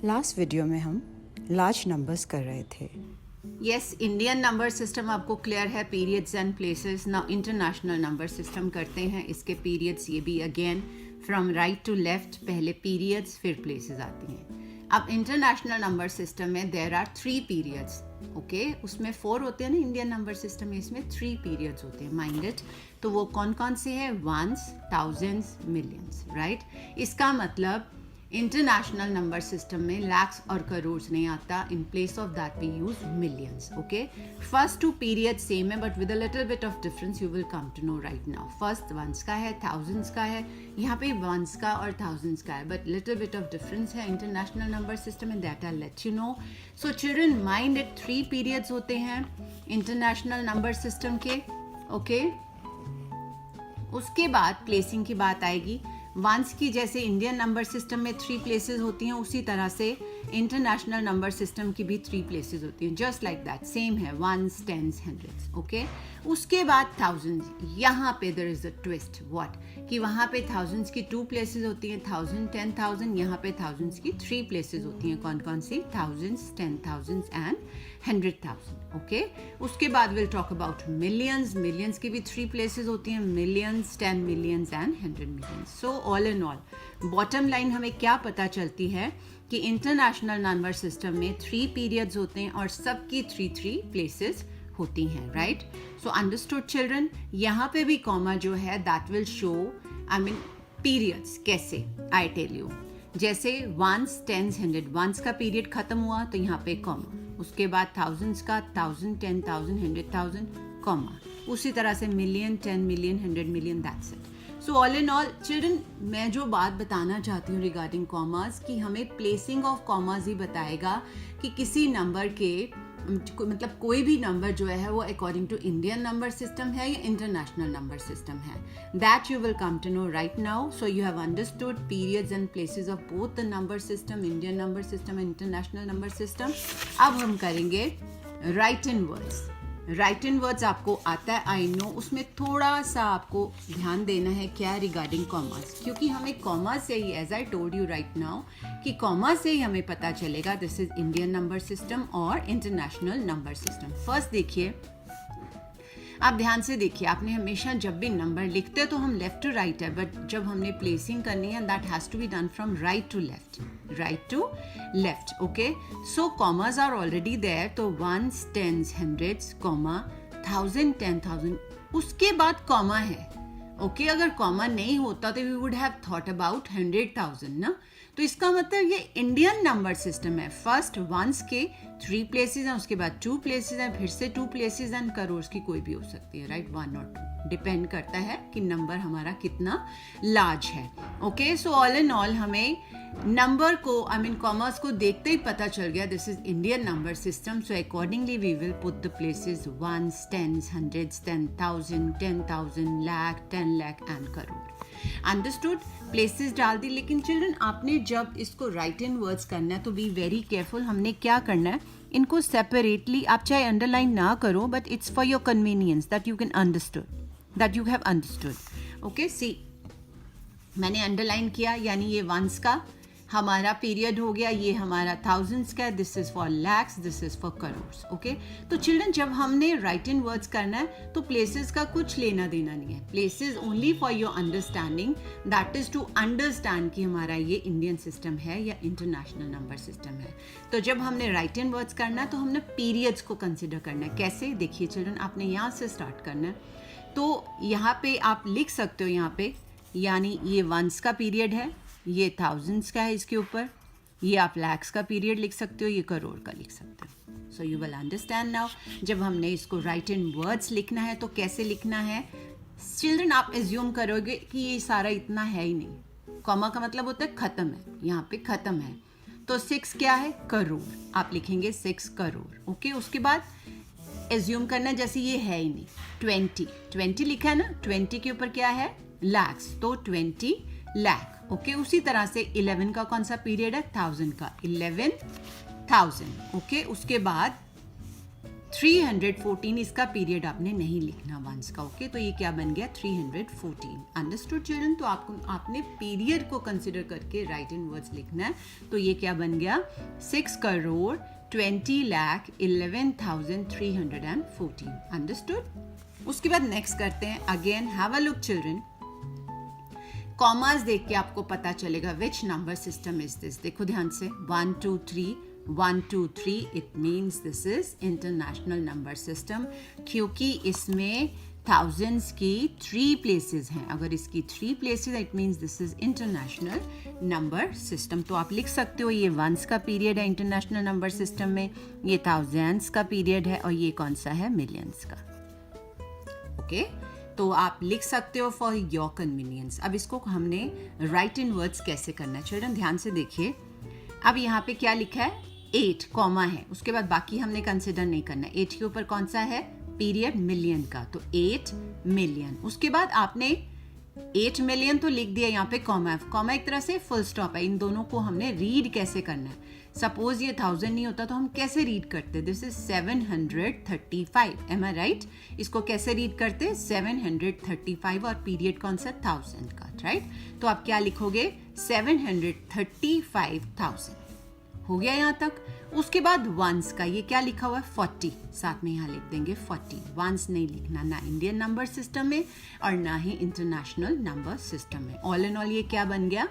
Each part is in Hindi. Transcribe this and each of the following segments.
लास्ट वीडियो में हम लार्ज नंबर्स कर रहे थे। यस, इंडियन नंबर सिस्टम आपको क्लियर है, periods and places. Now international number system करते हैं। इसके पीरियड्स ये भी again from right to left, पहले पीरियड्स फिर प्लेसेस आती हैं। अब इंटरनेशनल नंबर सिस्टम में देयर आर 3 पीरियड्स, ओके। उसमें 4 होते हैं ना इंडियन नंबर सिस्टम में, इसमें 3 पीरियड्स होते हैं, माइंड इट। तो वो कौन कौन से हैं? Ones, thousands, millions, right. इसका मतलब इंटरनेशनल नंबर सिस्टम में लैक्स और करोड़ नहीं आता, in place of that we use millions, okay. First 2 period same है but with a little bit of difference, you will come to know right now. First ones का है, थाउजेंड्स का है, यहाँ पे वंस का और थाउजेंड्स का है, but little bit of difference है इंटरनेशनल नंबर सिस्टम में, that I let you know. So children, mind it, 3 periods होते हैं इंटरनेशनल नंबर सिस्टम के, ओके। उसके बाद प्लेसिंग की बात आएगी। वंस की जैसे इंडियन नंबर सिस्टम में 3 प्लेसेस होती हैं, उसी तरह से इंटरनेशनल नंबर सिस्टम की भी 3 प्लेसेस होती हैं, जस्ट लाइक दैट, सेम है, वंस, टेंस, हंड्रेड्स, ओके। उसके बाद थाउजेंड्स, यहाँ पे there is a twist, what, कि वहाँ पे थाउजेंड्स की 2 प्लेसेस होती हैं, 1000, 10,000, यहाँ पे थाउजेंड्स की 3 प्लेसेस होती हैं। कौन कौन सी? Thousands, 10,000 and 100,000, okay. उसके बाद will talk about millions. Millions की भी 3 प्लेसेस होती हैं, millions, 10 millions and 100 millions. So all in all bottom line हमें क्या पता चलती है कि इंटरनेशनल नंबर सिस्टम में 3 पीरियड्स होते हैं और सबकी 3 प्लेसेस होती हैं, राइट। So understood children. यहाँ पे भी कॉमा जो है that will show, I mean periods कैसे, आई टेल यू। जैसे वंस, टेंस, 100, वंस का पीरियड खत्म हुआ तो यहाँ पे कॉमा, उसके बाद थाउजेंड्स का 1000, 10,000, 100,000, कॉमा, उसी तरह से million, 10 million, 100 million, that's it. So all in all children, मैं जो बात बताना चाहती हूँ रिगार्डिंग कॉमास, कि हमें प्लेसिंग ऑफ कॉमास ही बताएगा कि किसी नंबर के, मतलब कोई भी नंबर जो है वो according to Indian number system है या इंटरनेशनल नंबर सिस्टम है। That you will come to know right now. So you have understood periods and places of both the number system, Indian number system and international number system. अब हम करेंगे write in words. Write in words आपको आता है, आई नो, उसमें थोड़ा सा आपको ध्यान देना है क्या, रिगार्डिंग कॉमास, क्योंकि हमें कॉमास से ही, as I told you right now, कि कॉमास से ही हमें पता चलेगा this is Indian number system और इंटरनेशनल नंबर सिस्टम। फर्स्ट देखिए, आप ध्यान से देखिए, आपने हमेशा जब भी नंबर लिखते हो तो हम लेफ्ट टू राइट है, बट जब हमने प्लेसिंग करनी है that has to be done from right to left, right to left, okay. So commas are already there, तो वंस, टेंस, हंड्रेड्स, कॉमा, 1000, 10,000, उसके बाद कॉमा है, ओके। अगर कॉमा नहीं होता तो we would have thought about 100,000 ना। तो इसका मतलब ये इंडियन नंबर सिस्टम है। फर्स्ट वंस के 3 प्लेसेस हैं, उसके बाद 2 प्लेसेस हैं, फिर से 2 प्लेसेस एंड करोड़ की कोई भी हो सकती है, राइट, 1 और 2, डिपेंड करता है कि नंबर हमारा कितना लार्ज है, okay. So all in all हमें नंबर को, आई मीन कॉमर्स को देखते ही पता चल गया this is Indian number system. So accordingly we will put the places ones, tens, hundreds, 10,000, 10,000, lakh, 10 lakh and crore. Understood, places डाल दी। लेकिन चिल्ड्रन, आपने जब इसको राइट इन वर्ड्स करना है तो बी वेरी केयरफुल। हमने क्या करना है, इनको सेपरेटली, आप चाहे अंडरलाइन ना करो, but it's for your convenience that you can understood, that you have understood, okay. See, मैंने अंडरलाइन किया, यानी ये वंस का हमारा पीरियड हो गया, ये हमारा थाउजेंड्स का, this is for lakhs, this is for crore, okay. तो चिल्ड्रन, जब हमने राइट इन वर्ड्स करना है तो प्लेसेस का कुछ लेना देना नहीं है। Places only for your understanding, that is to understand कि हमारा ये इंडियन सिस्टम है या इंटरनेशनल नंबर सिस्टम है। तो जब हमने राइट इन वर्ड्स करना है तो हमने पीरियड्स को कंसिडर करना है। कैसे? देखिए चिल्ड्रन, आपने यहाँ से स्टार्ट करना है, तो यहाँ पे आप लिख सकते हो, यहाँ पे यानी ये वंस का पीरियड है, ये थाउजेंड्स का है, इसके ऊपर ये आप लैक्स का पीरियड लिख सकते हो, ये करोड़ का लिख सकते हो। So you will understand now. जब हमने इसको राइट इन वर्ड्स लिखना है तो कैसे लिखना है चिल्ड्रन, आप एज्यूम करोगे कि ये सारा इतना है ही नहीं। कॉमा का मतलब होता है खत्म है, यहाँ पे खत्म है, तो 6 क्या है? करोड़, आप लिखेंगे 6 करोड़, ओके। उसके बाद एज्यूम करना जैसे ये है ही नहीं। 20 लिखा है ना, 20 के ऊपर क्या है? लैक्स, तो 20 लाख, ओके। उसी तरह से 11 का कौन सा पीरियड है? 1000 का, 11,000, ओके। उसके बाद 314 इसका पीरियड आपने नहीं लिखना वंस का, ओके? तो ये क्या बन गया 314। Understood children? तो आपने पीरियड को कंसिडर करके राइट इन वर्ड्स लिखना है। तो ये क्या बन गया 6,20,11,314। अंडरस्टूड? उसके बाद नेक्स्ट करते हैं। Again have a look children, commas देख के आपको पता चलेगा which number system is this. देखो ध्यान से, 1 2 3 1 2 3, it means this is international number system, क्योंकि इसमें थाउजेंड्स की 3 प्लेसेस हैं। अगर इसकी 3 places, it means this is international number system. तो आप लिख सकते हो ये वंस का पीरियड है इंटरनेशनल नंबर सिस्टम में, ये थाउजेंड्स का पीरियड है, और ये कौन सा है मिलियंस का, ओके? तो आप लिख सकते हो फॉर योर कन्वीनियंस। अब इसको हमने राइट इन वर्ड्स कैसे करना है चिल्ड्रन, ध्यान से देखिए। अब यहाँ पे क्या लिखा है 8, कॉमा है, उसके बाद बाकी हमने कंसिडर नहीं करना। 8 के ऊपर कौन सा है पीरियड मिलियन का, तो 8 मिलियन। उसके बाद आपने 8 मिलियन तो लिख दिया, यहाँ पे कॉमा, कॉमा एक तरह से फुल स्टॉप है। इन दोनों को हमने रीड कैसे करना है, सपोज ये 1000 नहीं होता तो हम कैसे रीड करते, this is 735, am I right? इसको कैसे रीड करते 735, और पीरियड कौन सा 1000 का, राइट? तो आप क्या लिखोगे 735,000। हो गया यहाँ तक। उसके बाद वंस का, ये क्या लिखा हुआ है 40, साथ में यहाँ लिख देंगे 40। वंस नहीं लिखना, ना इंडियन नंबर सिस्टम में और ना ही इंटरनेशनल नंबर सिस्टम में। ऑल एंड ऑल ये क्या बन गया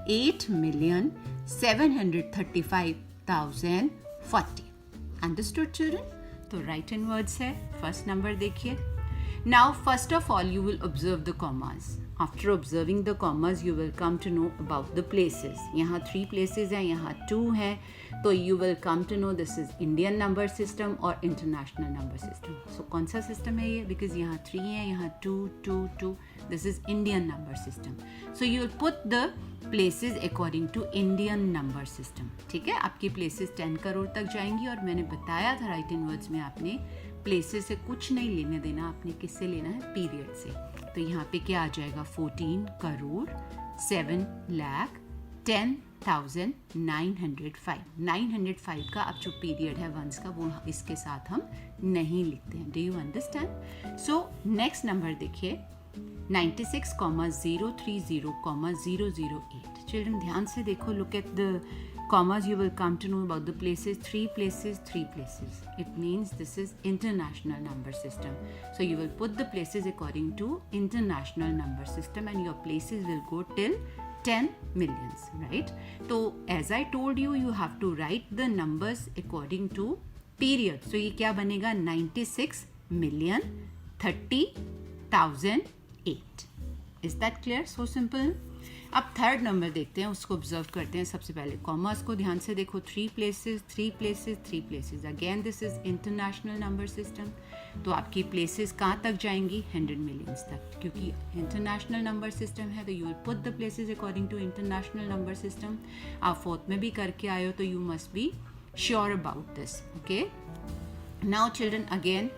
8,735,040। Understood children? तो राइट इन वर्ड्स है। फर्स्ट नंबर देखिए। Now first of all you will observe the commas. After observing the commas, you will come to know about the places. यहाँ 3 places हैं, यहाँ 2 हैं, तो you will come to know this is Indian number system और international number system. So कौन सा system है ये? Because यहाँ 3 हैं, यहाँ 2, 2, 2. This is Indian number system. So you will put the places according to Indian number system. ठीक है? आपकी places 10 करोड़ तक जाएंगी, और मैंने बताया था राइट इन वर्ड्स में आपने प्लेसेस से कुछ नहीं लेने देना, आपने किससे लेना है पीरियड से। तो यहाँ पे क्या आ जाएगा 14 करोड़ 7,10,905। 905 का अब जो पीरियड है वंस का, वो इसके साथ हम नहीं लिखते हैं। Do you understand? So next number देखिए 96,030,008। चिल्ड्रन ध्यान से देखो, look at the commas, you will come to know about the places, 3 places, 3 places. It means this is international number system. So you will put the places according to international number system, and your places will go till 10 millions, right? So as I told you, you have to write the numbers according to period. So ये क्या बनेगा 96,030,008. Is that clear? So simple. अब थर्ड नंबर देखते हैं, उसको ऑब्जर्व करते हैं। सबसे पहले कॉमर्स को ध्यान से देखो, 3 places 3 places 3 places. Again this is international number system. तो आपकी प्लेसेस कहाँ तक जाएंगी 100 मिलियंस तक, क्योंकि इंटरनेशनल नंबर सिस्टम है। तो you will put the places according to international number system. आप 4th में भी करके आए हो तो you must be sure about this, okay? Now children again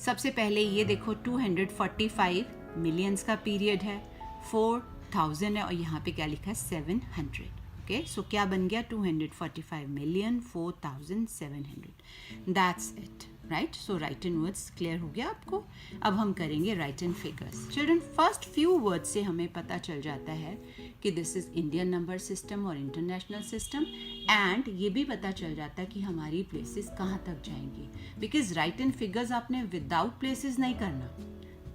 सबसे पहले ये देखो 245 मिलियंस का पीरियड है, 4,000 है, और यहाँ पे क्या लिखा है 700। ओके, सो क्या बन गया 245 million 4,700। That's it, right? So write in words clear हो गया आपको। अब हम करेंगे write in figures. Children first few words से हमें पता चल जाता है कि this is Indian number system और इंटरनेशनल सिस्टम, एंड ये भी पता चल जाता है कि हमारी प्लेसेस कहाँ तक जाएंगी। बिकॉज राइट इन फिगर्स आपने विदाउट प्लेसेस नहीं करना,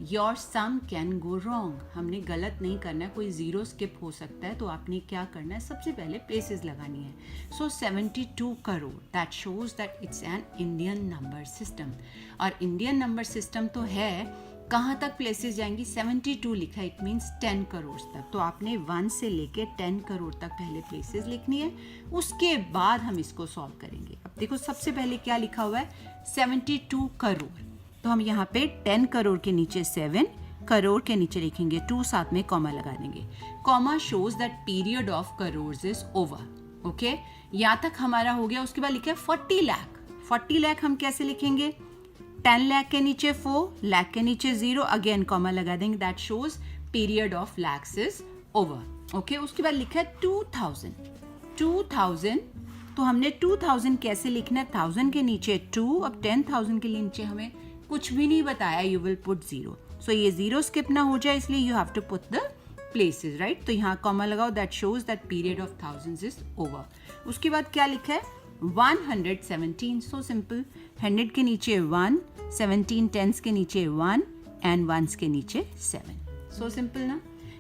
your sum can go wrong. हमने गलत नहीं करना है, कोई जीरो स्किप हो सकता है। तो आपने क्या करना है, सबसे पहले प्लेसेस लगानी है। सो 72 crore, that shows that it's an Indian number system. और इंडियन नंबर सिस्टम तो है, कहाँ तक प्लेसेस जाएंगी 72 लिखा है, इट मीन्स 10 करोड़ तक। तो आपने 1 से लेके 10 करोड़ तक पहले प्लेसेस लिखनी है, उसके बाद हम इसको सॉल्व करेंगे। अब देखो सबसे पहले क्या लिखा हुआ है 72 करोड़। तो हम यहाँ पे 10 करोड़ के नीचे 7 करोड़ के नीचे लिखेंगे 2, साथ में कॉमा लगा देंगे। Comma shows that period of crore is over. Okay, यहाँ तक हमारा हो गया। उसके बाद लिखा है 40 लाख। 40 लाख हम कैसे लिखेंगे, 10 लाख के नीचे 4, लाख के नीचे 0, अगेन कॉमा लगा देंगे। That shows period of lakhs is over. Okay, उसके बाद लिखा है 2000 तो हमने 2000 कैसे लिखना है, 1000 के नीचे 2, अब 10,000 के नीचे हमें कुछ भी नहीं बताया, यू विल पुट 0. सो ये 0 स्किप ना हो जाए इसलिए you have to put the places, right. तो यहाँ कॉमा लगाओ, that shows that period of thousands is over. उसके बाद क्या लिखा है, 117. सो सिंपल, 100 के नीचे 1, 17 टेंस के नीचे 1 एंड वंस के नीचे 7. सो सिंपल ना.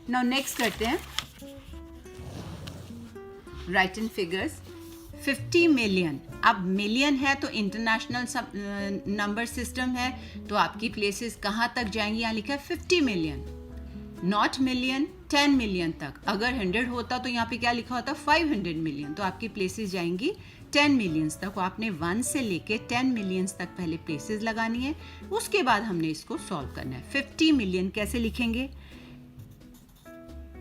नाउ नेक्स्ट करते हैं राइट इन फिगर्स. 50 मिलियन. अब मिलियन है तो इंटरनेशनल नंबर सिस्टम है, तो आपकी प्लेसेस कहाँ तक जाएंगी, यहाँ लिखा है 50 मिलियन, नॉट मिलियन. 10 मिलियन तक. अगर 100 होता तो यहाँ पे क्या लिखा होता, 500 मिलियन. तो आपकी प्लेसेस जाएंगी 10 मिलियंस तक. आपने 1 से लेके 10 मिलियंस तक पहले प्लेसेस लगानी है, उसके बाद हमने इसको सॉल्व करना है. 50 मिलियन कैसे लिखेंगे,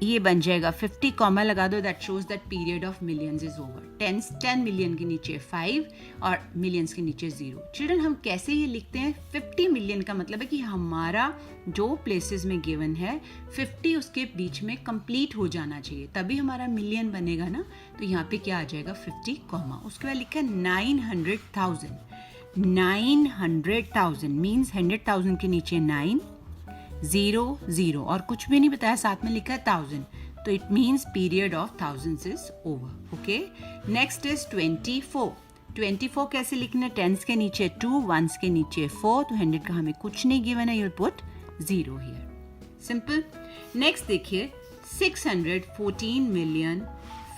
ये बन जाएगा 50 कॉमा लगा दो, that shows that period of millions is over. 10 million के नीचे 5 और मिलियंस के नीचे 0. चिल्ड्रन हम कैसे ये लिखते हैं, 50 मिलियन का मतलब है कि हमारा जो प्लेसेस में गिवन है 50 उसके बीच में कंप्लीट हो जाना चाहिए, तभी हमारा मिलियन बनेगा ना. तो यहाँ पे क्या आ जाएगा, 50 कॉमा. उसके बाद लिखा है 900,000. 900,000 मीन्स 100,000 के नीचे 9, 0 0 और कुछ भी नहीं बताया, साथ में लिखा है 1000. तो it means period of thousands is over. Okay. Next is 24. 24 कैसे लिखना है, टेंस के नीचे 2, वंस के नीचे 4. तो 100 का हमें कुछ नहीं गिवन है, you put 0 here. Simple. Next देखिए 614 मिलियन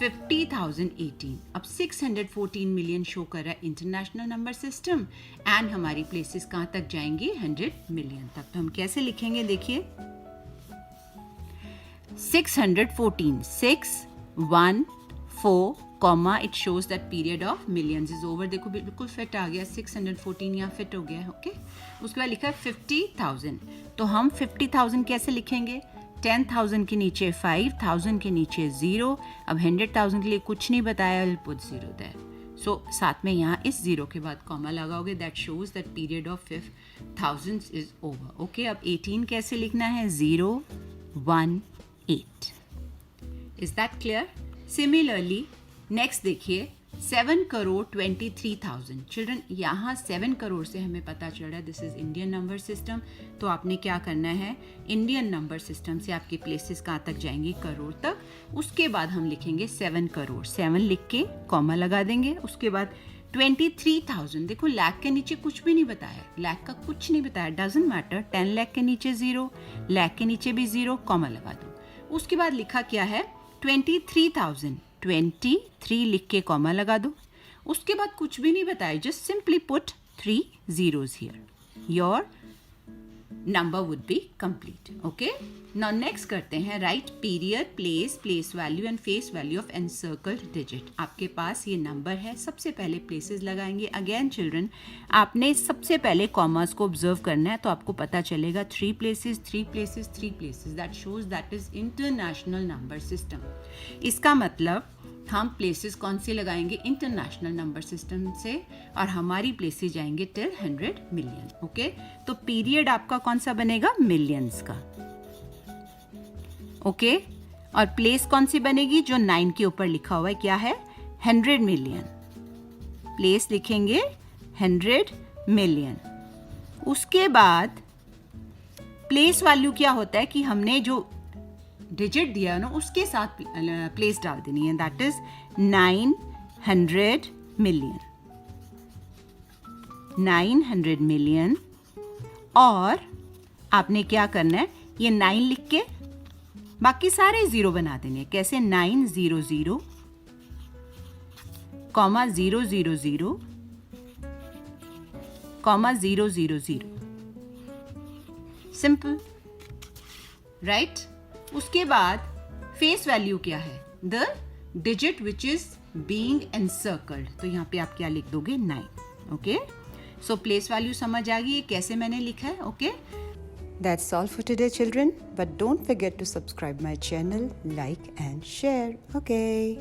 50,018. अब 614 मिलियन शो कर रहा है इंटरनेशनल नंबर सिस्टम एंड हमारी प्लेसेस कहाँ तक जाएंगी, 100 मिलियन तक. तो हम कैसे लिखेंगे, देखिए 614, 614 comma, it shows that period of millions is over. देखो बिल्कुल फिट आ गया, 614 यहाँ फिट हो गया है. ओके. उसके बाद लिखा है 50,000. तो हम 50,000 कैसे लिखेंगे, 10,000 के नीचे 5, 1000 के नीचे 0. अब 100,000 के लिए कुछ नहीं बताया, विल पुट 0 देयर. सो साथ में यहाँ इस 0 के बाद कॉमा लगाओगे, that shows that period of 5,000 is over. Okay. अब 18 कैसे लिखना है, 0 1 8. Is that clear. Similarly next देखिए 7,23,000. चिल्ड्रन यहाँ 7 करोड़ से हमें पता चल रहा है this is Indian number system. तो आपने क्या करना है, इंडियन नंबर सिस्टम से आपकी प्लेसेस कहाँ तक जाएंगी, करोड़ तक. उसके बाद हम लिखेंगे 7 करोड़. 7 लिख के कॉमा लगा देंगे. उसके बाद 23,000. देखो लाख के नीचे कुछ भी नहीं बताया, लाख का कुछ नहीं बताया, डजंट मैटर. 10 लाख के नीचे 0, लाख के नीचे भी 0, कॉमा लगा दो. उसके बाद लिखा क्या है, 23,000. 23 लिख के कॉमा लगा दो. उसके बाद कुछ भी नहीं बताया, just simply put 3 zeros here. Your number would be complete. Okay. Now next करते हैं right period, place, place value and face value of encircled digit. आपके पास ये नंबर है, सबसे पहले प्लेसेस लगाएंगे. अगेन चिल्ड्रन आपने सबसे पहले कॉमर्स को ऑब्जर्व करना है, तो आपको पता चलेगा 3 places, 3 places, 3 places. That shows that is international number system. इसका मतलब हम प्लेसेस कौन सी लगाएंगे, इंटरनेशनल नंबर सिस्टम से, और हमारी प्लेसेस जाएंगे टिल 100 मिलियन. ओके. तो पीरियड आपका कौन सा बनेगा, मिलियंस का. ओके. और प्लेस कौन सी बनेगी, जो 9 के ऊपर लिखा हुआ है, क्या है, 100 मिलियन. प्लेस लिखेंगे 100 मिलियन. उसके बाद प्लेस वैल्यू क्या होता है कि हमने जो डिजिट दिया ना उसके साथ प्लेस डाल देनी है, दैट इज 900 मिलियन. 900 मिलियन. और आपने क्या करना है, ये 9 लिख के बाकी सारे 0 बना देने. कैसे, 900 कॉमा 000 कॉमा 000. Simple, right. उसके बाद फेस वैल्यू क्या है, the digit which is being encircled. तो यहाँ पे आप क्या लिख दोगे, 9. ओके. सो प्लेस वैल्यू समझ आ गई, ये कैसे मैंने लिखा है. Okay. That's all for today, children. But don't forget to subscribe my channel, like and share. Okay.